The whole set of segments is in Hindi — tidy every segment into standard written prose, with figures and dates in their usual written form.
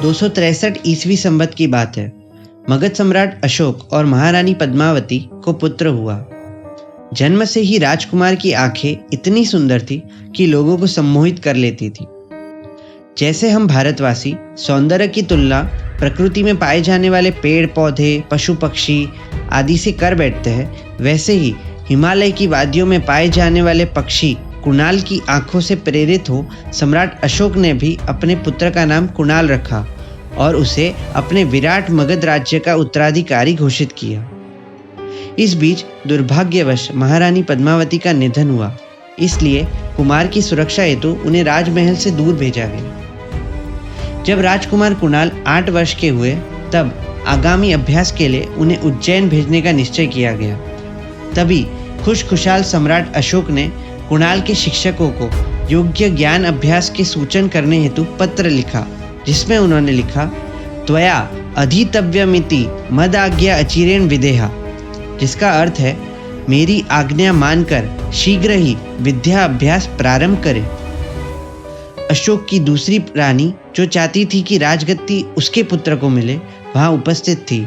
263 ईस्वी संवत की बात है। मगध सम्राट अशोक और महारानी पद्मावती को पुत्र हुआ। जन्म से ही राजकुमार की आंखें इतनी सुंदर थी कि लोगों को सम्मोहित कर लेती थी। जैसे हम भारतवासी सौंदर्य की तुलना प्रकृति में पाए जाने वाले पेड़ पौधे, पशु पक्षी आदि से कर बैठते हैं, वैसे ही हिमालय की वादियों में पाए जाने वाले पक्षी कुणाल की आंखों से प्रेरित हो सम्राट अशोक ने भी अपने पुत्र का नाम कुणाल रखा और उसे अपने विराट मगध राज्य का उत्तराधिकारी घोषित किया। इस बीच दुर्भाग्यवश महारानी पद्मावती का निधन हुआ, इसलिए कुमार की सुरक्षा हेतु उन्हें राजमहल से दूर भेजा गया। जब राजकुमार कुणाल 8 वर्ष के हुए तब आगामी अभ्यास के लिए उन्हें उज्जैन भेजने का निश्चय किया गया। तभी खुशखुशाल सम्राट अशोक ने कुणाल के शिक्षकों को योग्य ज्ञान अभ्यास के सूचन करने हेतु पत्र लिखा, जिसमें उन्होंने लिखा, त्वया अधितव्यमिति मद आज्ञा अचिरेण विदेहा, जिसका अर्थ है मेरी आज्ञा मानकर शीघ्र ही विद्या अभ्यास प्रारंभ करें। अशोक की दूसरी रानी जो चाहती थी कि राजगद्दी उसके पुत्र को मिले, वहां उपस्थित थी।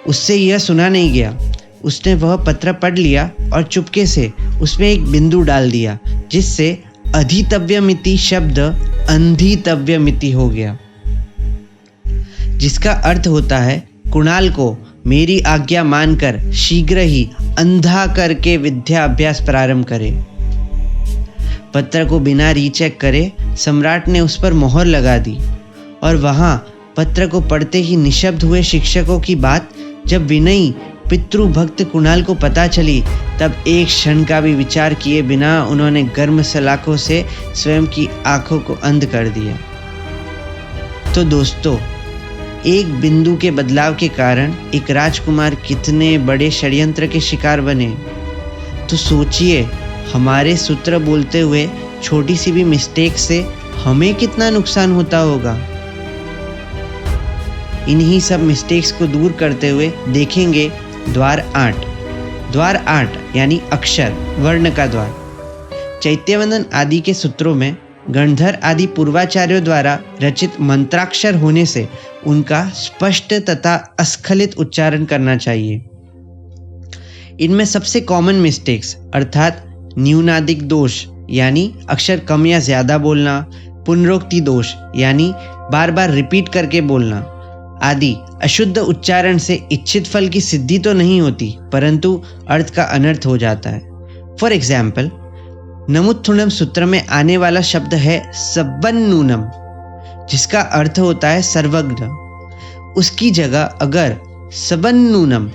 उससे यह सुना नहीं गया। उसने वह पत्र पढ़ लिया और चुपके से उसमें एक बिंदु डाल दिया, जिससे अधितव्यमिति शब्द अंधितव्यमिति हो गया, जिसका अर्थ होता है कुणाल को मेरी आज्ञा मानकर शीघ्र ही अंधा करके विद्या अभ्यास प्रारंभ करे। पत्र को बिना रीचेक करे सम्राट ने उस पर मोहर लगा दी और वहां पत्र को पढ़ते ही निशब्द हुए शिक्षकों की बात जब विनयी पितृभक्त कुणाल को पता चली, तब एक क्षण का भी विचार किए बिना उन्होंने गर्म सलाखों से स्वयं की आंखों को अंध कर दिया। तो दोस्तों, एक बिंदु के बदलाव के कारण एक राजकुमार कितने बड़े षड्यंत्र के शिकार बने। तो सोचिए, हमारे सूत्र बोलते हुए छोटी सी भी मिस्टेक से हमें कितना नुकसान होता होगा। इन्हीं सब मिस्टेक्स को दूर करते हुए देखेंगे द्वार 8। द्वार 8 यानी अक्षर, वर्ण का द्वार। चैत्यवंदन आदि के सूत्रों में गणधर आदि पूर्वाचार्यों द्वारा रचित मंत्राक्षर होने से उनका स्पष्ट तथा अस्खलित उच्चारण करना चाहिए। इनमें सबसे कॉमन मिस्टेक्स अर्थात न्यूनादिक दोष यानी अक्षर कम या ज्यादा बोलना, पुनरोक्ति दोष यानी बार बार रिपीट करके बोलना आदि अशुद्ध उच्चारण से इच्छित फल की सिद्धि तो नहीं होती, परंतु अर्थ का अनर्थ हो जाता है। फॉर एग्जाम्पल, नमुत्थुणम सूत्र में आने वाला शब्द है सब्बन्नूनम, जिसका अर्थ होता है सर्वज्ञ। उसकी जगह अगर सबन्नूनम,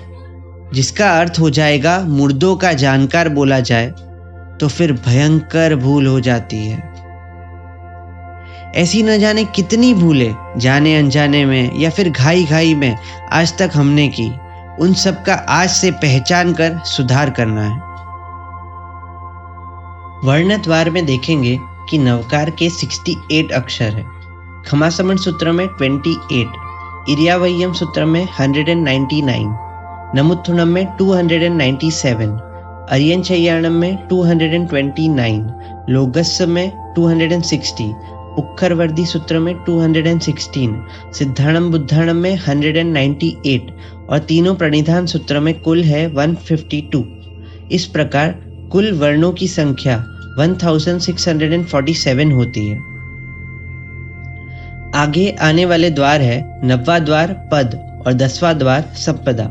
जिसका अर्थ हो जाएगा मुर्दों का जानकार, बोला जाए तो फिर भयंकर भूल हो जाती है। ऐसी न जाने कितनी भूलें जाने अनजाने में या फिर घाई घाई में आज तक हमने की, उन सब का आज से पहचान कर सुधार करना है। वर्णद्वार में देखेंगे कि नवकार के 68 अक्षर है, खमासमण सूत्र में 28, इरियावय्यम सूत्र में 199, नमुत्थुणम में 297, अरियंचय्याणम में 229, लोगस्य में 260, उक्खरवर्दी सूत्र में 216, सिद्धाणम बुद्धाणम में 198 और तीनों प्रणिधान सूत्र में कुल है 152। इस प्रकार कुल वर्णों की संख्या 1647 होती है। आगे आने वाले द्वार है 9वां द्वार पद और 10वां द्वार संपदा।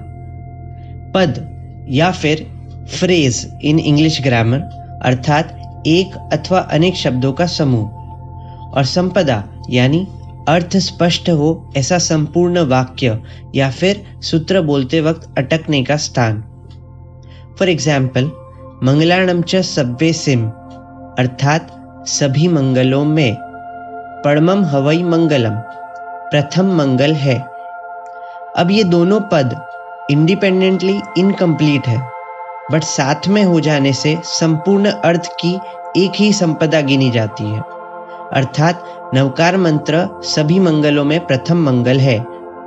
पद या फिर फ्रेज इन इंग्लिश ग्रामर अर्थात एक अथवा अनेक शब्दों का समूह, और संपदा यानी अर्थ स्पष्ट हो ऐसा संपूर्ण वाक्य या फिर सूत्र बोलते वक्त अटकने का स्थान। फॉर एग्जाम्पल, मंगलाणम च सब्बे सिम अर्थात सभी मंगलों में, परमम हवई मंगलम प्रथम मंगल है। अब ये दोनों पद इंडिपेंडेंटली इनकम्प्लीट है, बट साथ में हो जाने से संपूर्ण अर्थ की एक ही संपदा गिनी जाती है। अर्थात नवकार मंत्र सभी मंगलों में प्रथम मंगल है,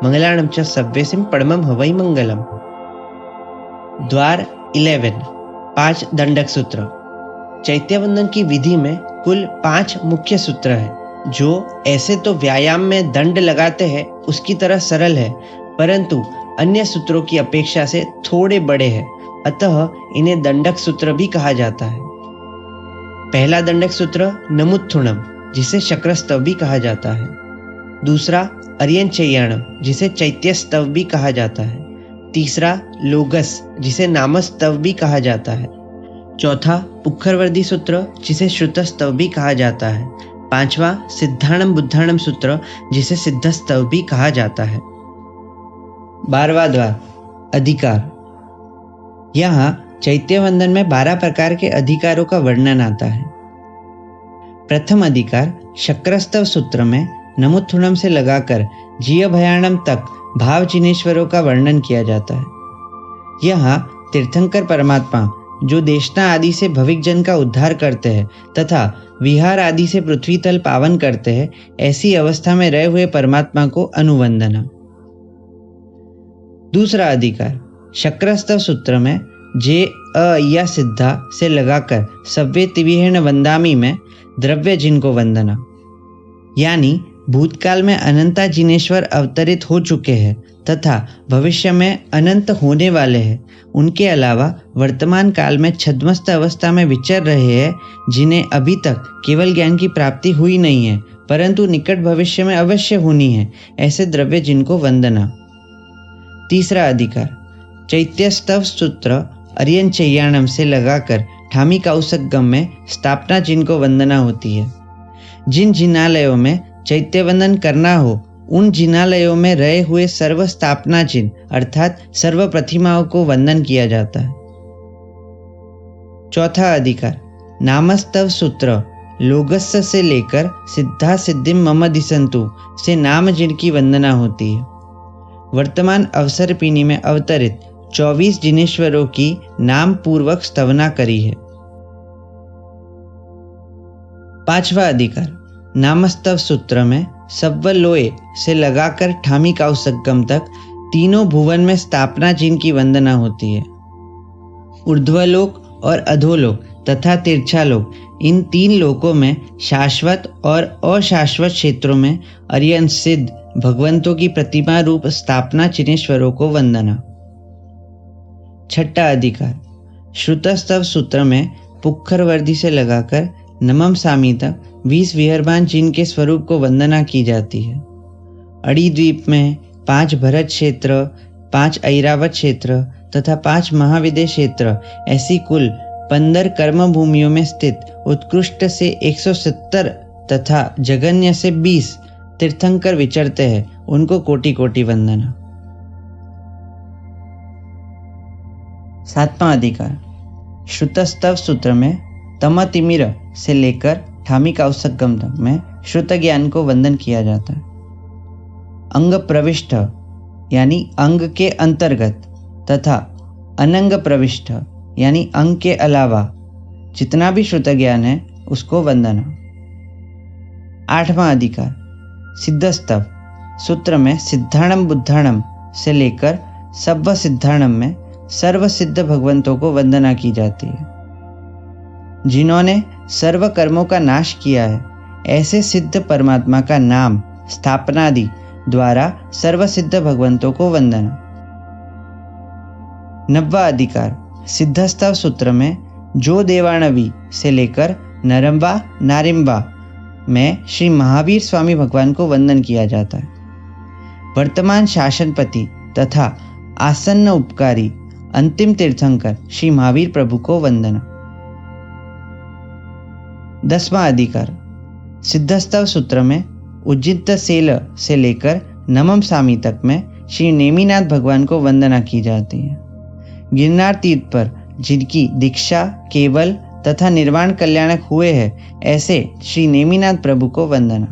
मंगलाणम च सव्यसिम परमम हवई मंगलम। द्वार 11 5 दंडक सूत्र। चैत्यवंदन की विधि में कुल 5 मुख्य सूत्र हैं, जो ऐसे तो व्यायाम में दंड लगाते हैं उसकी तरह सरल है, परंतु अन्य सूत्रों की अपेक्षा से थोड़े बड़े हैं, अतः इन्हें दंडक सूत्र भी कहा जाता है। पहला दंडक सूत्र नमुत्थुणम, जिसे शक्रस्तव भी कहा जाता है। दूसरा अर्यंचय्याणम, जिसे चैत्यस्तव भी कहा जाता है। तीसरा लोगस, जिसे नामस्तव भी कहा जाता है। चौथा पुक्खरवर्दी सूत्र, जिसे श्रुतस्तव भी कहा जाता है। पांचवा सिद्धाणम बुद्धाणम सूत्र, जिसे सिद्धस्तव भी कहा जाता है। 12वां द्वार अधिकार। यहाँ चैत्य वंदन में 12 प्रकार के अधिकारों का वर्णन आता है। प्रथम अधिकार शक्रस्तव सूत्र में नमुत्थुणम से लगाकर जीयभयाणम तक भाव जिनेश्वरों का वर्णन किया जाता है। यहाँ तीर्थंकर परमात्मा जो देशना आदि से भविक जन का उद्धार करते हैं तथा विहार आदि से पृथ्वी तल पावन करते हैं, ऐसी अवस्था में रहे हुए परमात्मा को अनुवंदना। दूसरा अधिकार शक्रस्तव सूत्र में जे अ या सिद्धा से लगाकर सव्ये तिविहेण वंदामी में द्रव्य जिनको वंदना, यानी भूतकाल में अनंता जिनेश्वर अवतरित हो चुके हैं तथा भविष्य में अनंत होने वाले हैं, उनके अलावा वर्तमान काल में छद्मस्त अवस्था में विचर रहे हैं, जिन्हें अभी तक केवल ज्ञान की प्राप्ति हुई नहीं है परंतु निकट भविष्य में अवश्य होनी है, ऐसे द्रव्य जिनको वंदना। तीसरा अधिकार चैत्यस्तव सूत्र अर्यंचय्याणम से लगाकर ठामी कौसगम में स्थापना जिनको वंदना होती है। जिन जिनालयों में चैत्य वंदन करना हो, उन जिनालयों में रहे हुए सर्व स्थापना चिन्ह अर्थात सर्व प्रतिमाओं को वंदन किया जाता है। चौथा अधिकार नामस्तव सूत्र लोगस्य से लेकर सिद्धा सिद्धिम मम दिसंतु से नाम जिनकी वंदना होती है। वर्तमान अवसर पीनी में अवतरित 24 जिनेश्वरों की नाम पूर्वक स्तवना करी है। पांचवा अधिकार नामस्तव सूत्र में सव्वलोए से लगाकर ठामी कौसगम तक तीनों भुवन में स्थापना जिनकी वंदना होती है। ऊर्ध्वलोक और अधोलोक तथा तिरछालोक, इन 3 लोकों में शाश्वत और अशाश्वत क्षेत्रों में अर्यन सिद्ध भगवंतों की प्रतिमा रूप स्थापना चिनेश्वरों को वंदना। छठा अधिकार श्रुतस्तव सूत्र में पुक्खरवर्दी से लगाकर नमम सामी तक 20 विहरबान जिन के स्वरूप को वंदना की जाती है। अड़ी द्वीप में 5 भरत क्षेत्र, 5 ऐरावत क्षेत्र तथा 5 महाविदय क्षेत्र, ऐसी कुल 15 कर्म भूमियों में स्थित उत्कृष्ट से 170 तथा जगन्य से 20 तीर्थंकर विचरते हैं, उनको कोटि कोटि वंदना। 7वां अधिकार श्रुतस्तव सूत्र में तमतिमिर से लेकर ठामी कौसगम तक में श्रुत ज्ञान को वंदन किया जाता है। अंग प्रविष्ट यानी अंग के अंतर्गत तथा अनंग प्रविष्ट यानी अंग के अलावा जितना भी श्रुत ज्ञान है उसको वंदना। 8वां अधिकार सिद्धस्तव सूत्र में सिद्धाणम बुद्धाणम से लेकर सव्व सिद्धाणम में सर्व सिद्ध भगवंतों को वंदना की जाती है। जिन्होंने सर्व कर्मों का नाश किया है, ऐसे सिद्ध परमात्मा का नाम स्थापनादि द्वारा सर्व सिद्ध भगवंतों को वंदना। 9वां अधिकार सिद्धस्तव सूत्र में जो देवाणवी से लेकर नरम्बा नारिम्बा में श्री महावीर स्वामी भगवान को वंदन किया जाता है। वर्तमान शासनपति तथा आसन्न उपकारी अंतिम तीर्थंकर श्री महावीर प्रभु को वंदना। 10वां अधिकार सिद्धस्तव सूत्र में उज्जित सेल से लेकर नमम सामी तक में श्री नेमिनाथ भगवान को वंदना की जाती है। गिरनार तीर्थ पर जिनकी दीक्षा केवल तथा निर्वाण कल्याणक हुए हैं, ऐसे श्री नेमिनाथ प्रभु को वंदना।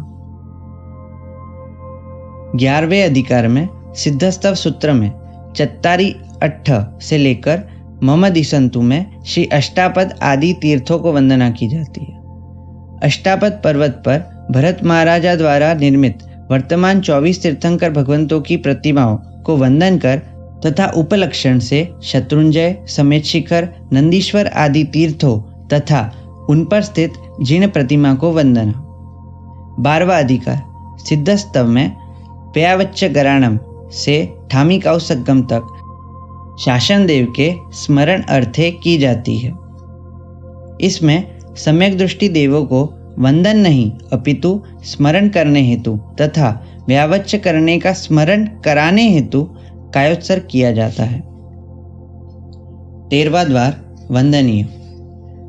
11वें अधिकार में सिद्धस्तव सूत्र में चत्तारी अट्ठ से लेकर मम दिसंतु में श्री अष्टापद आदि तीर्थों को वंदना की जाती है। अष्टापद पर्वत पर भरत महाराजा द्वारा निर्मित वर्तमान 24 तीर्थंकर भगवंतों की प्रतिमाओं को वंदन कर तथा उपलक्षण से शत्रुंजय समेत शिखर नंदीश्वर आदि तीर्थों तथा उन पर स्थित जिन प्रतिमा को वंदना। 12वां अधिकार सिद्धस्तव में प्यावच्चगराणम से ठामिकाउसगम तक शासन देव के स्मरण अर्थे की जाती है। इसमें सम्यक दृष्टि देवों को वंदन नहीं अपितु स्मरण करने हेतु तथा व्यावच्च करने का स्मरण कराने हेतु कायोत्सर्ग किया जाता है। 13वां द्वार वंदनीय।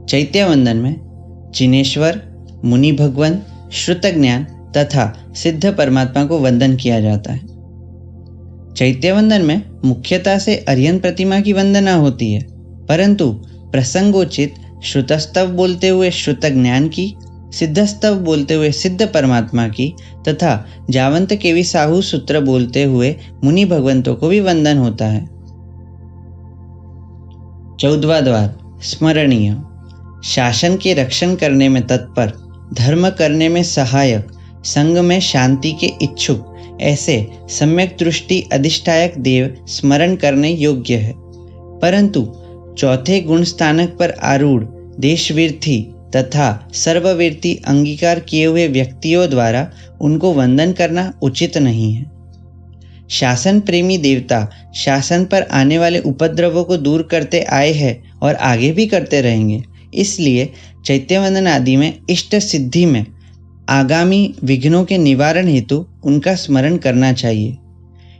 चैत्य वंदन में जिनेश्वर, मुनि भगवान, श्रुत ज्ञान तथा सिद्ध परमात्मा को वंदन किया जाता है। चैत्य वंदन में मुख्यतः से अर्यन प्रतिमा की वंदना होती है, परंतु प्रसंगोचित श्रुतस्तव बोलते हुए श्रुत ज्ञान की, सिद्धस्तव बोलते हुए सिद्ध परमात्मा की तथा जावंत केवी साहू सूत्र बोलते हुए मुनि भगवंतों को भी वंदन होता है। 14वां द्वार स्मरणीय। शासन के रक्षण करने में तत्पर, धर्म करने में सहायक, संग में शांति के इच्छुक ऐसे सम्यक दृष्टि अधिष्ठायक देव स्मरण करने योग्य है, परंतु चौथे गुण स्थानक पर आरूढ़ देशवीर्थी तथा सर्ववीर्थी अंगीकार किए हुए व्यक्तियों द्वारा उनको वंदन करना उचित नहीं है। शासन प्रेमी देवता शासन पर आने वाले उपद्रवों को दूर करते आए हैं और आगे भी करते रहेंगे, इसलिए चैत्य वंदन आदि में इष्ट सिद्धि में आगामी विघ्नों के निवारण हेतु उनका स्मरण करना चाहिए।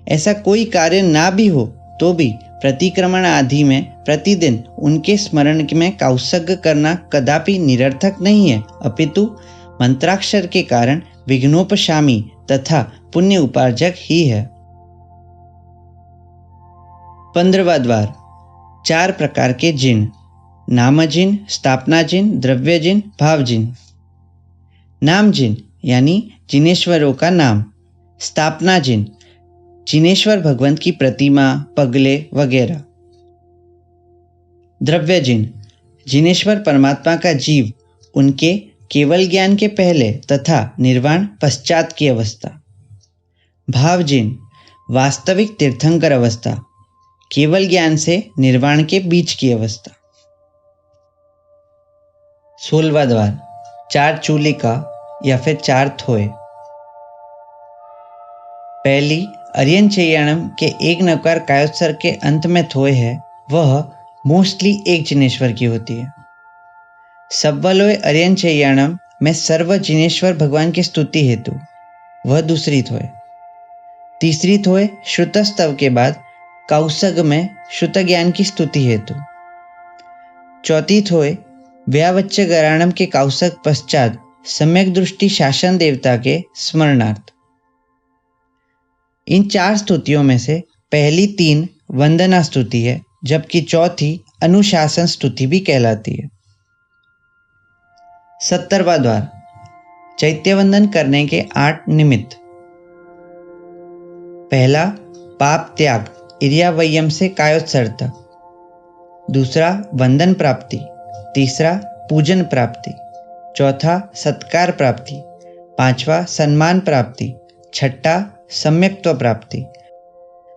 ऐसा कोई कार्य ना भी हो तो भी प्रतिक्रमण आदि में प्रतिदिन उनके स्मरण में कौसग करना कदापि निरर्थक नहीं है, अपितु मंत्राक्षर के कारण विघ्नोपशामी तथा पुण्य उपार्जक ही है। 15वां द्वार 4 प्रकार के जिन। नाम जिन, स्थापना जिन, द्रव्य जिन, भाव जिन। नाम जिन यानी जिनेश्वरों का नाम, स्थापना जिन जिनेश्वर भगवंत की प्रतिमा, पगले वगैरह। द्रव्य जिन जिनेश्वर परमात्मा का जीव, उनके केवल ज्ञान के पहले तथा निर्वाण पश्चात की अवस्था। भाव जिन वास्तविक तीर्थंकर अवस्था, केवल ज्ञान से निर्वाण के बीच की अवस्था। 16वां द्वार 4 चूलिका या फिर 4 थोए। पहली अर्यन चैयाणम के एक नवकार कायोत्सर्ग के अंत में थोए है, वह मोस्टली एक जिनेश्वर की होती है। सव्वलोय अर्यन चैयाणम में सर्व जिनेश्वर भगवान की स्तुति हेतु, वह दूसरी थोए। तीसरी थोए श्रुतस्तव के बाद कौसग में श्रुत ज्ञान की स्तुति हेतु। चौथी थोए व्यावच्च गराणम के कौसग पश्चात सम्यक दृष्टि शासन देवता के स्मरणार्थ। इन 4 स्तुतियों में से पहली 3 वंदना स्तुति है, जबकि चौथी अनुशासन स्तुति भी कहलाती है। 17वां द्वार चैत्य वंदन करने के 8 निमित्त। पहला पाप त्याग इर्यावयम से कायोत्सर्ग तक। दूसरा वंदन प्राप्ति। तीसरा पूजन प्राप्ति। चौथा सत्कार प्राप्ति। 5वां सम्मान प्राप्ति। 6ठा सम्यक्त्व प्राप्ति।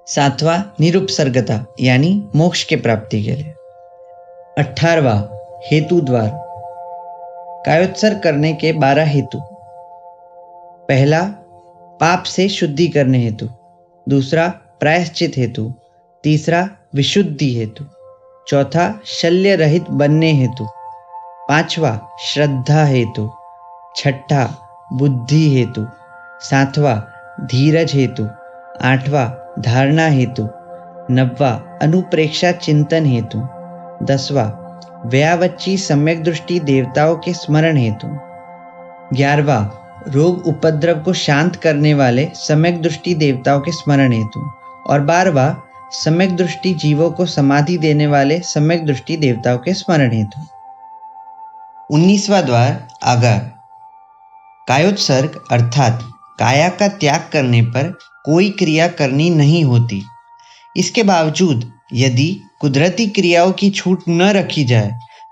7वां निरुपसर्गता यानी मोक्ष के प्राप्ति के लिए। 18वां हेतु द्वार कायोत्सर्ग करने के 12 हेतु। पहला पाप से शुद्धि करने हेतु। दूसरा प्रायश्चित हेतु। तीसरा विशुद्धि हेतु। चौथा शल्य रहित बनने हेतु। 5वां श्रद्धा हेतु। 6ठा बुद्धि हेतु। 7वां धीरज हेतु। 8वां धारणा हेतु। 9वां अनुप्रेक्षा चिंतन हेतु। 10वां व्यावच्ची सम्यक दृष्टि देवताओं के स्मरण हेतु। 11वां रोग उपद्रव को शांत करने वाले सम्यक दृष्टि देवताओं के स्मरण हेतु। और 12वां सम्यक दृष्टि जीवों को समाधि देने वाले सम्यक दृष्टि देवताओं के स्मरण हेतु। 19वां द्वार आगार कायोत्सर्ग अर्थात काया का त्याग करने पर कोई क्रिया करनी नहीं होती। इसके बावजूद यदि कुदरती क्रियाओं की छूट न रखी जाए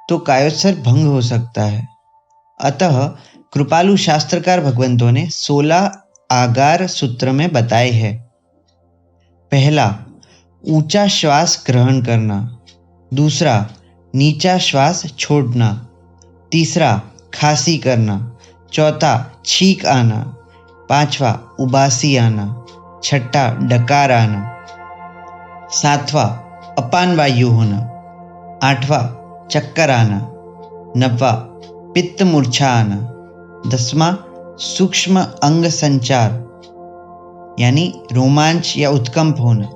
तो कायोत्सर्ग भंग हो सकता है। अतः कृपालु शास्त्रकार भगवंतों ने 16 आगार सूत्र में बताए हैं। पहला ऊंचा श्वास ग्रहण करना। दूसरा नीचा श्वास छोड़ना। तीसरा खांसी करना। चौथा छींक आना, पांचवा उबासी आना, छठा डकार आना, सातवां अपान वायु होना, आठवां चक्कर आना, नौवां पित्त मूर्छा आना, 10वां सूक्ष्म अंग संचार यानी रोमांच या उत्कंप होना,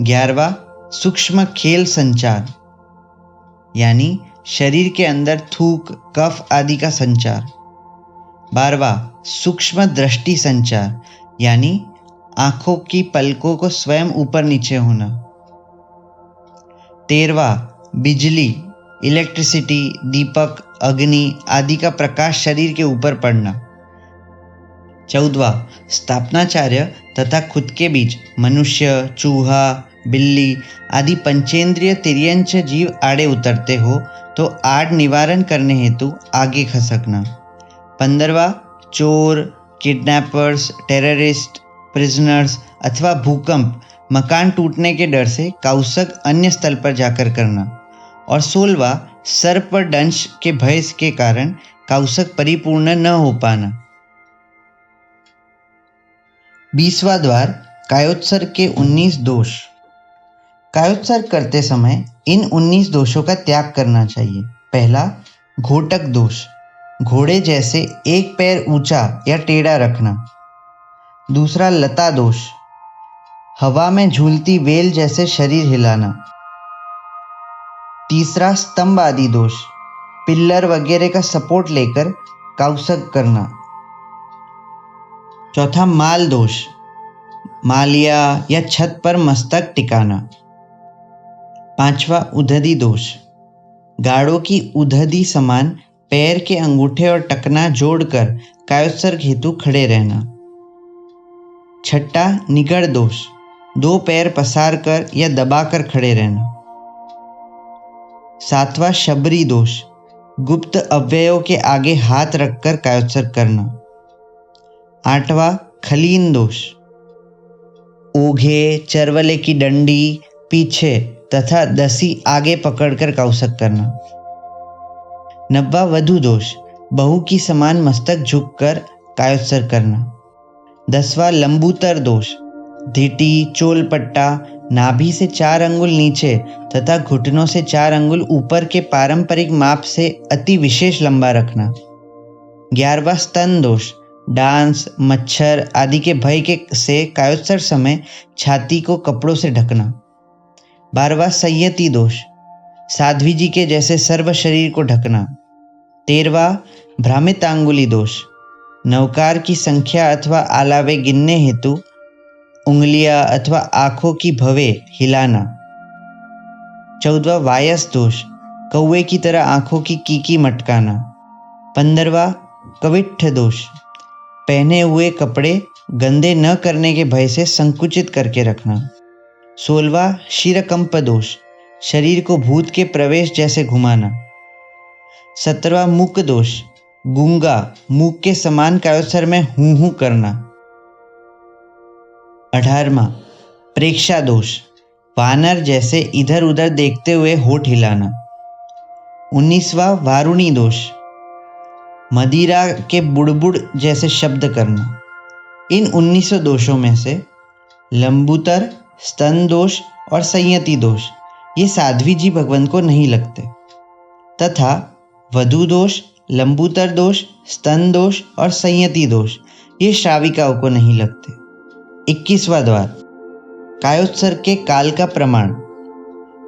11वां सूक्ष्म खेल संचार यानी शरीर के अंदर थूक कफ आदि का संचार, 12वां सूक्ष्म दृष्टि संचार यानी आंखों की पलकों को स्वयं ऊपर नीचे होना, 13वां बिजली इलेक्ट्रिसिटी दीपक अग्नि आदि का प्रकाश शरीर के ऊपर पड़ना, 14वां स्थापनाचार्य तथा खुद के बीच मनुष्य चूहा बिल्ली आदि पंचेंद्रिय तिर्यंच जीव आड़े उतरते हो तो आड़ निवारण करने हेतु आगे खसकना, 15वां चोर किडनैपर्स टेररिस्ट प्रिजनर्स अथवा भूकंप मकान टूटने के डर से काउसक अन्य स्थल पर जाकर करना, और 16वां सर्प दंश के भय के कारण काउसक परिपूर्ण न हो पाना। 20वां द्वार कायोत्सर्ग के 19 दोष। कायोत्सर्ग करते समय इन 19 दोषों का त्याग करना चाहिए। पहला घोटक दोष, घोड़े जैसे एक पैर ऊंचा या टेढ़ा रखना। दूसरा लता दोष, हवा में झूलती वेल जैसे शरीर हिलाना। तीसरा स्तंभ आदि दोष, पिल्लर वगैरह का सपोर्ट लेकर काउसक करना। चौथा माल दोष, मालिया या छत पर मस्तक टिकाना। पांचवा उधदी दोष, गाड़ों की उधदी समान पैर के अंगूठे और टकना जोड़कर कायोत्सर्ग हेतु खड़े रहना। छठा निगड़ दोष, दो पैर पसार कर या दबाकर खड़े रहना। सातवां शबरी दोष, गुप्त अवयवों के आगे हाथ रखकर कायोत्सर्ग करना। आठवां खलीन दोष, ओघे चरवले की डंडी पीछे तथा दसी आगे पकड़कर काउसक करना। 9वां वधु दोष, बहू की समान मस्तक झुककर कायोत्सर्ग करना। 10वां लंबूतर दोष, धीटी चोलपट्टा नाभि से 4 अंगुल नीचे तथा घुटनों से 4 अंगुल ऊपर के पारंपरिक माप से अति विशेष लंबा रखना। 11वां स्तन दोष, डांस मच्छर आदि के भय के से कायोत्सर्ग समय छाती को कपड़ों से ढकना। 12वां संयति दोष, साध्वी जी के जैसे सर्व शरीर को ढकना। 13वां भ्रामित अंगुली दोष, नवकार की संख्या अथवा आलावे गिनने हेतु उंगलियां अथवा आंखों की भवें हिलाना। 14वां वायस दोष, कौवे की तरह आंखों की कीकी मटकाना। 15वां कविट्ठ दोष, पहने हुए कपड़े गंदे न करने के भय से संकुचित करके रखना। 16वां शिरकंप दोष, शरीर को भूत के प्रवेश जैसे घुमाना। 17वां मुक दोष, गूंगा मुक के समान कायोत्सर्ग में हूं हूं करना। 18वां प्रेक्षा दोष, वानर जैसे इधर उधर देखते हुए होठ हिलाना। 19वां वारुणी दोष, मदिरा के बुड़बुड़ जैसे शब्द करना। इन 19 दोषों में से लंबूतर स्तन दोष और संयति दोष ये साध्वी जी भगवान को नहीं लगते तथा वधु दोष लंबूतर दोष स्तन दोष और संयति दोष ये श्राविकाओं को नहीं लगते। 21वां द्वार कायोत्सर्ग के काल का प्रमाण।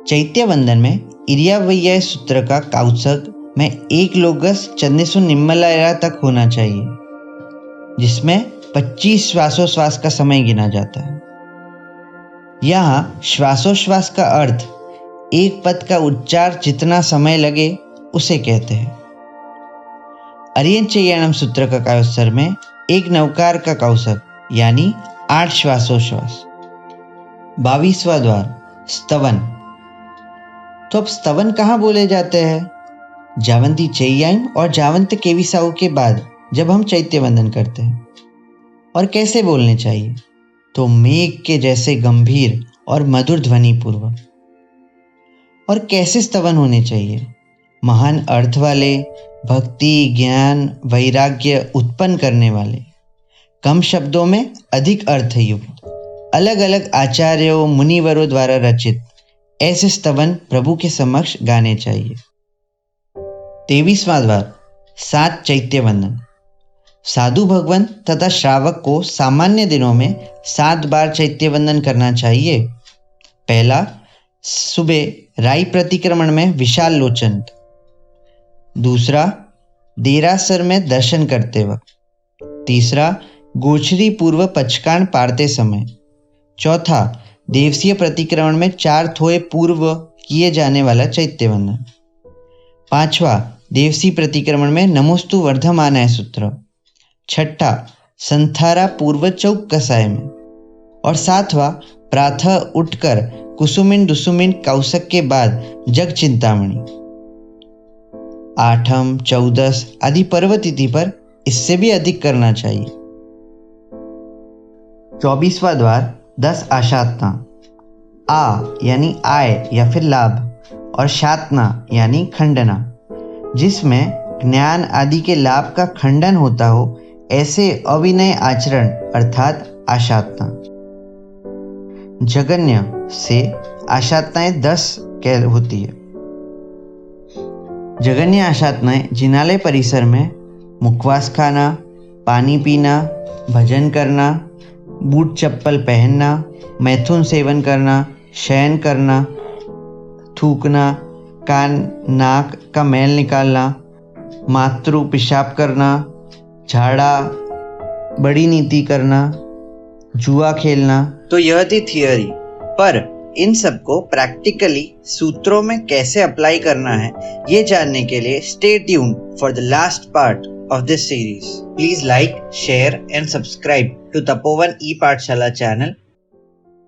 चैत्य वंदन में इरियावैया सूत्र का काउत्सर्ग में 1 लोगस चन्नेसु निम्मलाया तक होना चाहिए, जिसमें 25 श्वासोश्वास का समय गिना जाता है। यहाँ श्वासोश्वास का अर्थ एक पद का उच्चार जितना समय लगे उसे कहते हैं। अरियंचय्याणम सूत्र का कायोत्सर्ग में 1 नवकार का काउसक यानी 8 श्वासोश्वास। 22वां द्वार स्तवन। तो अब स्तवन कहाँ बोले जाते हैं? जावंती चैयाइन और जावंत केविसाऊ के बाद जब हम चैत्य वंदन करते हैं। और कैसे बोलने चाहिए? तो मेघ के जैसे गंभीर और मधुर ध्वनि पूर्वक। और कैसे स्तवन होने चाहिए? महान अर्थ वाले, भक्ति, ज्ञान, वैराग्य उत्पन्न करने वाले, कम शब्दों में अधिक अर्थयुक्त, अलग अलग आचार्यों मुनिवरों द्वारा रचित ऐसे स्तवन प्रभु के समक्ष गाने चाहिए। 23वां द्वार, 7 चैत्य वंदन। साधु भगवान तथा श्रावक को सामान्य दिनों में 7 बार चैत्य वंदन करना चाहिए। पहला, सुबह राई प्रतिक्रमण में विशाल लोचन। दूसरा, देरासर में दर्शन करते वक्त। तीसरा, गोचरी पूर्व पचकान पारते समय। चौथा, देवसीय प्रतिक्रमण में 4 थोए पूर्व किए जाने वाला चैत्य वंदन। 5वां, देवसी प्रतिक्रमण में नमोस्तु वर्धमानाय सूत्र। 6ठा, संथारा पूर्व चौक कसाय में। और 7वां, प्रातः उठकर कुसुमिन दुसुमिन कौसक के बाद जग चिंतामणि। 8म, 14 आदि पर्व तिथि पर इससे भी अधिक करना चाहिए। 24वां द्वार, 10 आशातना। आ यानी आय या फिर लाभ और शातना यानी खंडना, जिसमें ज्ञान आदि के लाभ का खंडन होता हो ऐसे अविनय आचरण अर्थात आशातना। जगन्य से आशातनाएं 10 होती है। जगन्य आशातनाएं जिनालय परिसर में मुखवास खाना, पानी पीना, भजन करना, बूट चप्पल पहनना, मैथुन सेवन करना, शयन करना, थूकना, कान नाक का मैल निकालना, मातृ पेशाब करना, झाड़ा, बड़ी नीति करना, जुआ खेलना। तो यह थी थियरी, पर इन सबको प्रैक्टिकली सूत्रों में कैसे अप्लाई करना है ये जानने के लिए stay tuned for the last part of this series. Please like, share and subscribe to Tapovan E-Pathshala channel